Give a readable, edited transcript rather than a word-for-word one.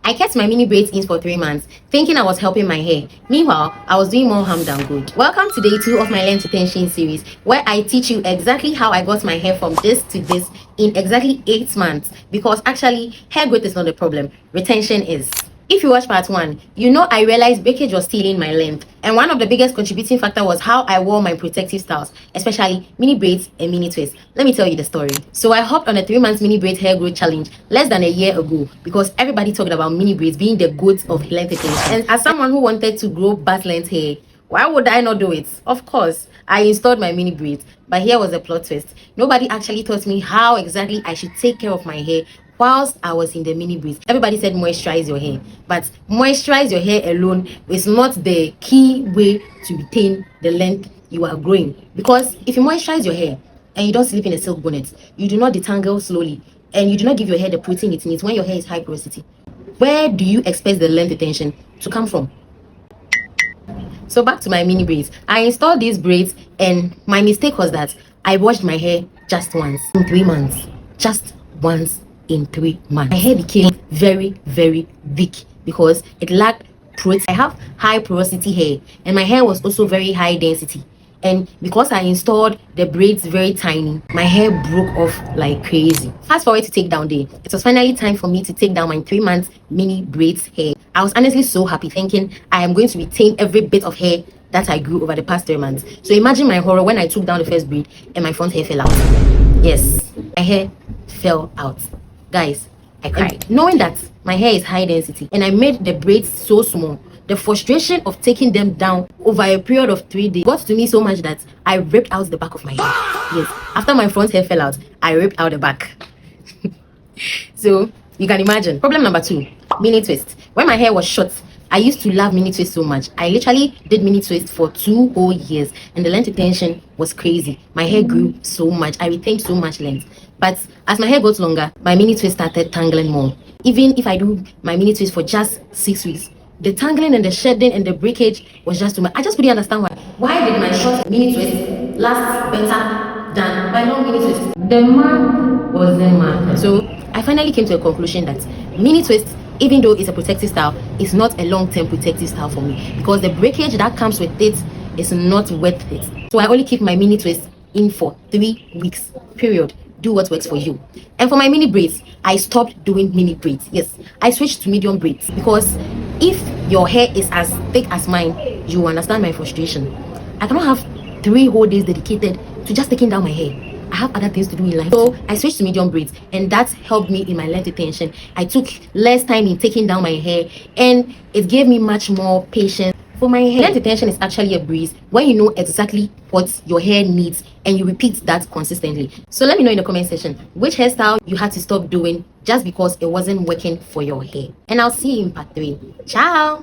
I kept my mini braids in for 3 months, thinking I was helping my hair. Meanwhile, I was doing more harm than good. Welcome to day 2 of my Learn to Tension series, where I teach you exactly how I got my hair from this to this in exactly 8 months. Because actually, hair growth is not the problem, retention is. If you watch part 1, you know I realized breakage was stealing my length. And one of the biggest contributing factor was how I wore my protective styles, especially mini braids and mini twists. Let me tell you the story. So I hopped on a 3 months mini braid hair growth challenge less than a year ago because everybody talked about mini braids being the goat of length retention. And as someone who wanted to grow butt length hair, why would I not do it? Of course, I installed my mini braids, but here was a plot twist. Nobody actually taught me how exactly I should take care of my hair whilst I was in the mini braids. Everybody said moisturize your hair, but moisturize your hair alone is not the key way to retain the length you are growing. Because if you moisturize your hair and you don't sleep in a silk bonnet, you do not detangle slowly, and you do not give your hair the protein it needs when your hair is high porosity, where do you expect the length retention to come from? So back to my mini braids. I installed these braids and my mistake was that I washed my hair just once in 3 months. Just once in 3 months. My hair became very weak because it lacked protein. I have high porosity hair and my hair was also very high density. And because I installed the braids very tiny, my hair broke off like crazy. Fast forward to take down day. It was finally time for me to take down my 3 months mini braids hair. I was honestly so happy, thinking I am going to retain every bit of hair that I grew over the past 3 months. So imagine my horror when I took down the first braid and my front hair fell out. Yes, my hair fell out. Guys, I cried. Knowing that my hair is high density and I made the braids so small, the frustration of taking them down over a period of 3 days got to me so much that I ripped out the back of my hair. Yes, after my front hair fell out, I ripped out the back. So you can imagine. Problem number 2, mini twist. When my hair was short, I used to love mini twist so much. I literally did mini twist for 2 whole years and the length retention was crazy. My hair grew so much. I retained so much length. But as my hair got longer, my mini twist started tangling more. Even if I do my mini twist for just 6 weeks, the tangling and the shedding and the breakage was just too much. I just couldn't understand why. Why did my short mini twist last better than my long mini twist? The man wasn't mad. So I finally came to a conclusion that mini twist, even though it's a protective style, is not a long-term protective style for me because the breakage that comes with it is not worth it. So I only keep my mini twist in for 3 weeks, period. Do what works for you. And for my mini braids, I stopped doing mini braids. Yes, I switched to medium braids because if your hair is as thick as mine, you understand my frustration. I cannot have 3 whole days dedicated to just taking down my hair. I have other things to do in life. So I switched to medium braids and that helped me in my length retention. I took less time in taking down my hair and it gave me much more patience. For my hair, length retention is actually a breeze when you know exactly what your hair needs and you repeat that consistently. So let me know in the comment section which hairstyle you had to stop doing just because it wasn't working for your hair. And I'll see you in part 3. Ciao!